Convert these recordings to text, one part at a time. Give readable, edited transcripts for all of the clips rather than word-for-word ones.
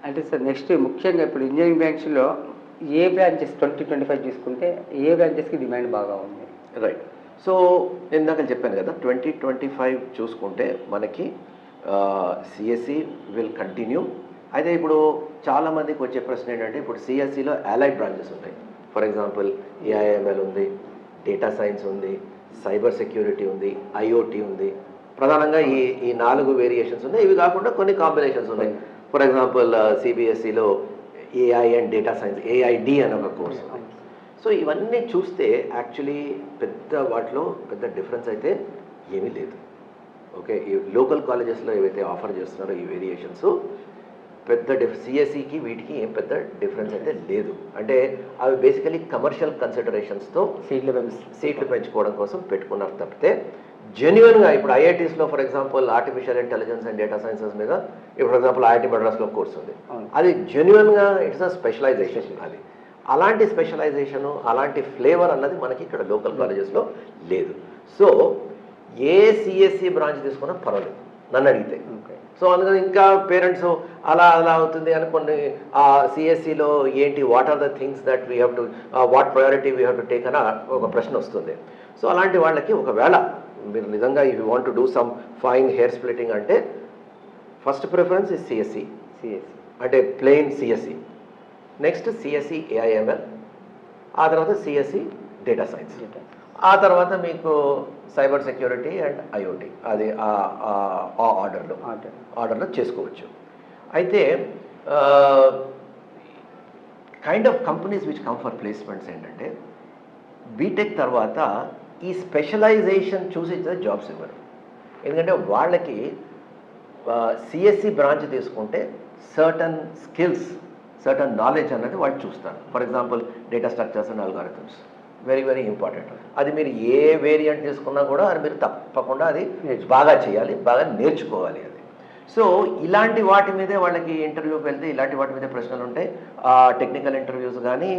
అంటే sir next ముఖ్యంగా ఇప్పుడు ఇంజనీరింగ్ బ్రాంచ్‌లో ఏ బ్రాంచెస్ 2025 చూసుకుంటే ఏ బ్రాంచెస్‌కి డిమాండ్ బాగా ఉంది? రైట్. సో ఇందాక చెప్పాను కదా, 2025 చూసుకుంటే మనకి సిఎస్సి విల్ కంటిన్యూ. అయితే ఇప్పుడు చాలామందికి వచ్చే ప్రశ్న ఏంటంటే, ఇప్పుడు సిఎస్సిలో అలైడ్ బ్రాంచెస్ ఉంటాయి. ఫర్ ఎగ్జాంపుల్ ఏఐఎంఎల్ ఉంది, డేటా సైన్స్ ఉంది, సైబర్ సెక్యూరిటీ ఉంది, ఐఓటీ ఉంది. ప్రధానంగా ఈ 4 వేరియేషన్స్ ఉన్నాయి. ఇవి కాకుండా కొన్ని కాంబినేషన్స్ ఉన్నాయి. ఫర్ ఎగ్జాంపుల్ సిబిఎస్ఈలో AI and data science, AID అని ఒక కోర్స్ ఉంది. సో ఇవన్నీ చూస్తే యాక్చువల్లీ వాటిలో పెద్ద డిఫరెన్స్ అయితే ఏమీ లేదు. ఓకే, ఈ లోకల్ కాలేజెస్లో ఏవైతే ఆఫర్ చేస్తున్నారో ఈ వేరియేషన్స్ పెద్ద సిఎస్సికి వీటికి ఏం పెద్ద డిఫరెన్స్ అయితే లేదు. అంటే అవి బేసికలీ కమర్షియల్ కన్సిడరేషన్స్తో సీట్లు పెంచుకోవడం కోసం పెట్టుకున్నారు తప్పితే జెన్యున్గా ఇప్పుడు ఐఐటీస్లో for example artificial intelligence and data sciences మీద ఇప్పుడు ఫర్ ఎగ్జాంపుల్ ఐఐటి మద్రాస్లో కోర్స్ ఉంది. అది జెన్యున్గా ఇట్స్ అ స్పెషలైజేషన్. అది అలాంటి స్పెషలైజేషను, అలాంటి ఫ్లేవర్ అన్నది మనకి ఇక్కడ లోకల్ కాలేజెస్లో లేదు. సో ఏ సిఎస్సి బ్రాంచ్ తీసుకున్నా పర్వాలేదు నన్ను అడిగితే. సో అందుకని ఇంకా పేరెంట్స్ అలా అవుతుంది అని కొన్ని సిఎస్సిలో ఏంటి, what are the things that we have to, what priority we have to take అని ఒక ప్రశ్న వస్తుంది. సో అలాంటి వాళ్ళకి ఒకవేళ మీరు నిజంగా if you want to do some fine hair splitting అంటే ఫస్ట్ ప్రిఫరెన్స్ ఇస్ సిఎస్సి అంటే plain CSC, next CSC AIML, ఆ తర్వాత సిఎస్సి డేటా సైన్స్, ఆ తర్వాత మీకు సైబర్ సెక్యూరిటీ అండ్ ఐఓటీ. అది ఆ ఆర్డర్లో చేసుకోవచ్చు. అయితే kind of companies which come for placements ఏంటంటే బీటెక్ తర్వాత ఈ స్పెషలైజేషన్ చూసి జాబ్స్ ఇవ్వరు. ఎందుకంటే వాళ్ళకి సిఎస్సి బ్రాంచ్ తీసుకుంటే సర్టన్ స్కిల్స్, సర్టన్ నాలెడ్జ్ అన్నది వాళ్ళు చూస్తారు. For example data structures and algorithms very very important. అది మీరు ఏ వేరియంట్ తీసుకున్నా కూడా అది మీరు తప్పకుండా అది బాగా చేయాలి, బాగా నేర్చుకోవాలి అది. సో ఇలాంటి వాటి మీదే వాళ్ళకి ఇంటర్వ్యూకి వెళ్తే ఇలాంటి వాటి మీదే ప్రశ్నలు ఉంటాయి. టెక్నికల్ ఇంటర్వ్యూస్ కానీ,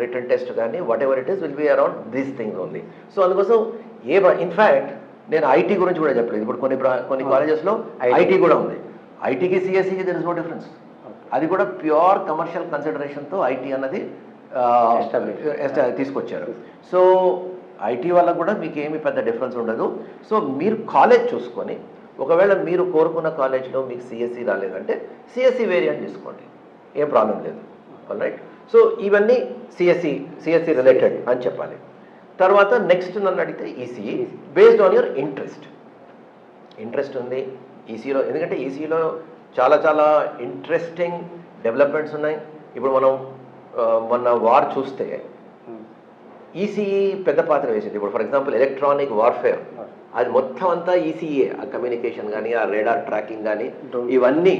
రిటన్ టెస్ట్ కానీ, what ever it is will be around these things only. So అందుకోసం ఇన్ఫ్యాక్ట్ నేను ఐటీ గురించి కూడా చెప్పలేదు. ఇప్పుడు కొన్ని కాలేజెస్లో ఐటీ కూడా ఉంది. ఐటీకి సిఎస్సికి దెర్ ఇస్ నో డిఫరెన్స్. అది కూడా ప్యూర్ కమర్షియల్ కన్సిడరేషన్తో ఐటీ అన్నది తీసుకొచ్చారు. సో ఐటీ వల్ల కూడా మీకు ఏమి పెద్ద డిఫరెన్స్ ఉండదు. సో మీరు కాలేజ్ చూసుకొని ఒకవేళ మీరు కోరుకున్న కాలేజ్లో మీకు సిఎస్సి రాలేదంటే సిఎస్సి వేరియంట్ తీసుకోండి, ఏం ప్రాబ్లం లేదు. రైట్. సో ఇవన్నీ సిఎస్సి రిలేటెడ్ అని చెప్పాలి. తర్వాత నెక్స్ట్ నన్ను అడిగితే ECE based on your interest ఉంది ఈసీలో. ఎందుకంటే ఈసీలో చాలా చాలా ఇంట్రెస్టింగ్ డెవలప్మెంట్స్ ఉన్నాయి. ఇప్పుడు మనం మొన్న వార్ చూస్తే ఈసీఈ పెద్ద పాత్ర వేసింది. ఇప్పుడు ఫర్ ఎగ్జాంపుల్ ఎలక్ట్రానిక్ వార్ఫేర్ అది మొత్తం అంతా ఈసీఈ, ఆ కమ్యూనికేషన్ కానీ, ఆ రేడార్ ట్రాకింగ్ కానీ, ఇవన్నీ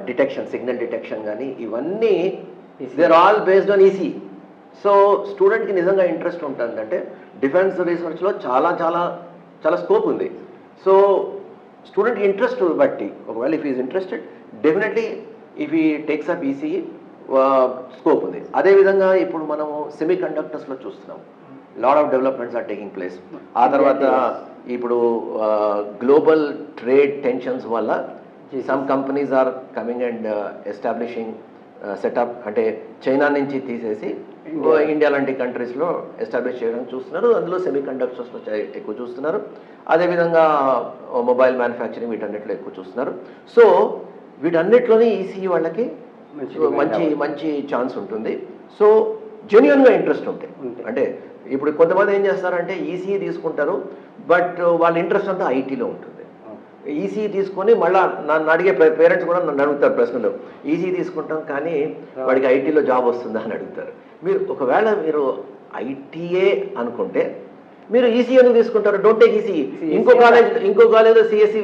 డిటెక్షన్, సిగ్నల్ డిటెక్షన్ కానీ, ఇవన్నీ they are all based on ECE. So స్టూడెంట్కి నిజంగా ఇంట్రెస్ట్ ఉంటుందంటే డిఫెన్స్ రీసెర్చ్లో చాలా చాలా చాలా స్కోప్ ఉంది. సో స్టూడెంట్ ఇంట్రెస్ట్ బట్టి ఒకవేళ if is interested definitely if he takes up ECE scope ఉంది. అదేవిధంగా ఇప్పుడు మనము సెమీ కండక్టర్స్లో చూస్తున్నాం, lot of developments are taking place. ఆ తర్వాత ఇప్పుడు గ్లోబల్ ట్రేడ్ టెన్షన్స్ వల్ల some companies are coming and establishing setup, అంటే చైనా నుంచి తీసేసి ఇండియా లాంటి కంట్రీస్లో ఎస్టాబ్లిష్ చేయడం చూస్తున్నారు. అందులో సెమీ కండక్టర్స్లో ఎక్కువ చూస్తున్నారు. అదేవిధంగా మొబైల్ మ్యానుఫ్యాక్చరింగ్ వీటన్నిటిలో ఎక్కువ చూస్తున్నారు. సో వీటన్నిటిలోనే ఈసీఈ వాళ్ళకి మంచి ఛాన్స్ ఉంటుంది. సో జెన్యున్గా ఇంట్రెస్ట్ ఉంటాయి. అంటే ఇప్పుడు కొంతమంది ఏం చేస్తారంటే ఈసీఈ తీసుకుంటారు, బట్ వాళ్ళ ఇంట్రెస్ట్ అంతా ఐటీలో ఉంటుంది. ఈసీఈ తీసుకొని మళ్ళీ నన్ను అడిగే పేరెంట్స్ కూడా నన్ను అడుగుతారు ప్రశ్నలు, ఈసీఈ తీసుకుంటాం కానీ వాడికి ఐటీలో జాబ్ వస్తుందా అని అడుగుతారు. మీరు ఒకవేళ మీరు ఐటీఏ అనుకుంటే మీరు ఈసీఈ అని తీసుకుంటారు, డోంట్ టేక్ ఈసీఈ. ఇంకో కాలేజ్ సిఎస్సి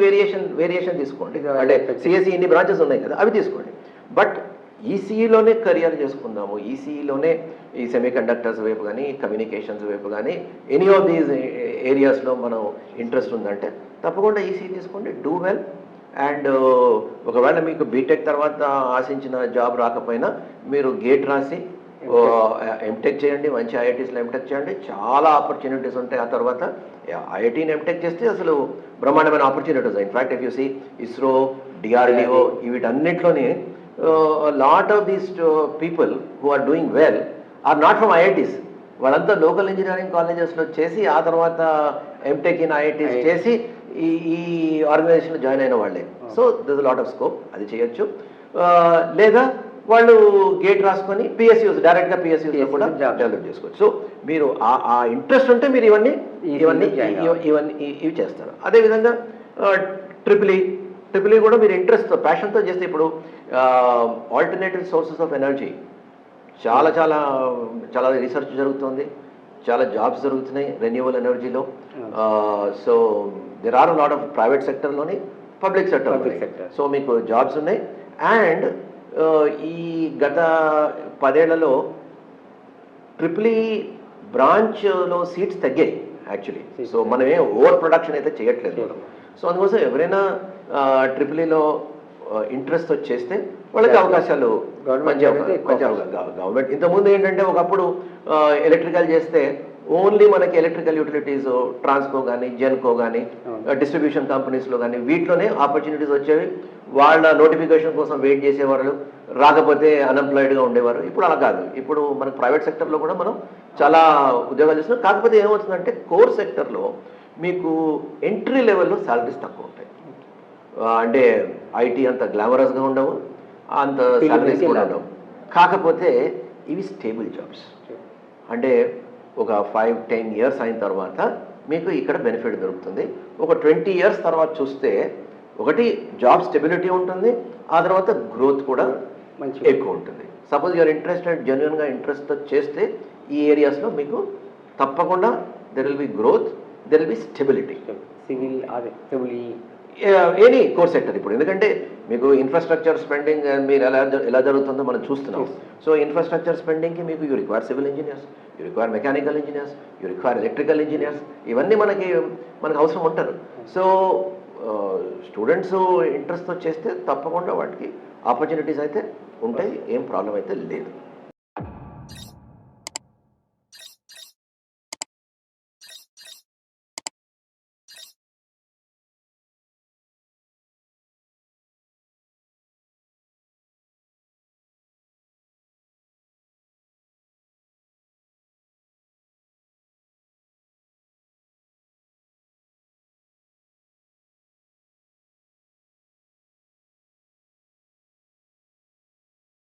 వేరియేషన్ తీసుకోండి. అంటే సిఎస్సి ఇన్ని బ్రాంచెస్ ఉన్నాయి కదా, అవి తీసుకోండి. బట్ ఈసీఈలోనే కెరియర్ చేసుకుందాము, ఈసీఈలోనే ఈ సెమీ కండక్టర్స్ వైపు కానీ, కమ్యూనికేషన్స్ వైపు కానీ, ఎనీ ఆఫ్ దీస్ ఏరియాస్లో మనం ఇంట్రెస్ట్ ఉందంటే తప్పకుండా ఈసీఈ తీసుకోండి, డూ వెల్. అండ్ ఒకవేళ మీకు బీటెక్ తర్వాత ఆశించిన జాబ్ రాకపోయినా మీరు గేట్ రాసి ఎంటెక్ చేయండి, మంచి ఐఐటీస్లో ఎంటెక్ చేయండి, చాలా ఆపర్చునిటీస్ ఉంటాయి. ఆ తర్వాత ఐఐటీని ఎంటెక్ చేస్తే అసలు బ్రహ్మాండమైన opportunities. In fact if you see ISRO, DRDO వీటన్నిటిలోని lot of these people who are doing well are not from IITs. వాళ్ళంతా లోకల్ ఇంజనీరింగ్ కాలేజెస్లో చేసి ఆ తర్వాత ఎంటెక్ ఇన్ ఐఐటీస్ చేసి ఈ ఆర్గనైజేషన్లో జాయిన్ అయిన వాళ్ళే. So this lot of scope, అది చేయొచ్చు. లేదా వాళ్ళు గేట్ రాసుకొని పిఎస్యూస్ డైరెక్ట్గా పిఎస్యూస్లో కూడా డెవలప్ చేసుకోవచ్చు. సో మీరు ఆ ఇంట్రెస్ట్ ఉంటే మీరు ఇవన్నీ ఇవి చేస్తారు. అదేవిధంగా ట్రిపుల్ ఈ కూడా మీరు ఇంట్రెస్ట్తో ప్యాషన్తో చేస్తే, ఇప్పుడు ఆల్టర్నేటివ్ సోర్సెస్ ఆఫ్ ఎనర్జీ చాలా చాలా చాలా రీసెర్చ్ జరుగుతుంది, చాలా జాబ్స్ జరుగుతున్నాయి రెన్యూవల్ ఎనర్జీలో. So there are lot of private సెక్టర్లోని, పబ్లిక్ సెక్టర్. సో మీకు జాబ్స్ ఉన్నాయి. అండ్ ఈ గత 10 ఏళ్లలో ట్రిపుల్ ఈ బ్రాంచ్లో సీట్స్ తగ్గాయి యాక్చువల్లీ. సో మనమే ఓవర్ ప్రొడక్షన్ అయితే చేయట్లేదు. సో అందుకోసం ఎవరైనా ట్రిపుల్ ఈలో ఇంట్రెస్ట్ వచ్చేస్తే వాళ్ళకి అవకాశాలు మంచి గవర్నమెంట్. ఇంతకుముందు ఏంటంటే ఒకప్పుడు ఎలక్ట్రికల్ చేస్తే ఓన్లీ మనకి ఎలక్ట్రికల్ యూటిలిటీస్, ట్రాన్స్కో కానీ, జెన్కో కానీ, డిస్ట్రిబ్యూషన్ కంపెనీస్లో కానీ వీటిలోనే ఆపర్చునిటీస్ వచ్చేవి. వాళ్ళ నోటిఫికేషన్ కోసం వెయిట్ చేసేవారు, రాకపోతే అన్ఎంప్లాయిడ్గా ఉండేవారు. ఇప్పుడు అలా కాదు. ఇప్పుడు మనకు ప్రైవేట్ సెక్టర్లో కూడా మనం చాలా ఉద్యోగాలు చేస్తున్నాం. కాకపోతే ఏమవుతుందంటే కోర్ సెక్టర్లో మీకు ఎంట్రీ లెవెల్లో శాలరీస్ తక్కువ ఉంటాయి. అంటే ఐటీ అంత గ్లామరస్గా ఉండవు, అంత శాలరీస్ కూడా ఉండవు. కాకపోతే ఇవి స్టేబుల్ జాబ్స్. అంటే ఒక 5-10 ఇయర్స్ అయిన తర్వాత మీకు ఇక్కడ బెనిఫిట్ దొరుకుతుంది. ఒక 20 ఇయర్స్ తర్వాత చూస్తే ఒకటి జాబ్ స్టెబిలిటీ ఉంటుంది, ఆ తర్వాత గ్రోత్ కూడా ఎక్కువ ఉంటుంది. సపోజ్ యూఆర్ ఇంట్రెస్టెడ్, జెన్యున్గా ఇంట్రెస్ట్తో చేస్తే ఈ ఏరియాస్లో మీకు తప్పకుండా there will be growth, there will be stability. Any core sector. ఇప్పుడు ఎందుకంటే మీకు ఇన్ఫ్రాస్ట్రక్చర్ స్పెండింగ్ మీరు ఎలా జరుగుతుందో మనం చూస్తున్నాం. సో ఇన్ఫ్రాస్ట్రక్చర్ స్పెండింగ్కి మీకు you require civil engineers, you require mechanical engineers, you require electrical engineers. ఇవన్నీ మనకు అవసరం ఉంటారు. సో స్టూడెంట్స్ ఇంట్రెస్ట్తో చేస్తే తప్పకుండా వాటికి ఆపర్చునిటీస్ అయితే ఉంటాయి, ఏం ప్రాబ్లం అయితే లేదు.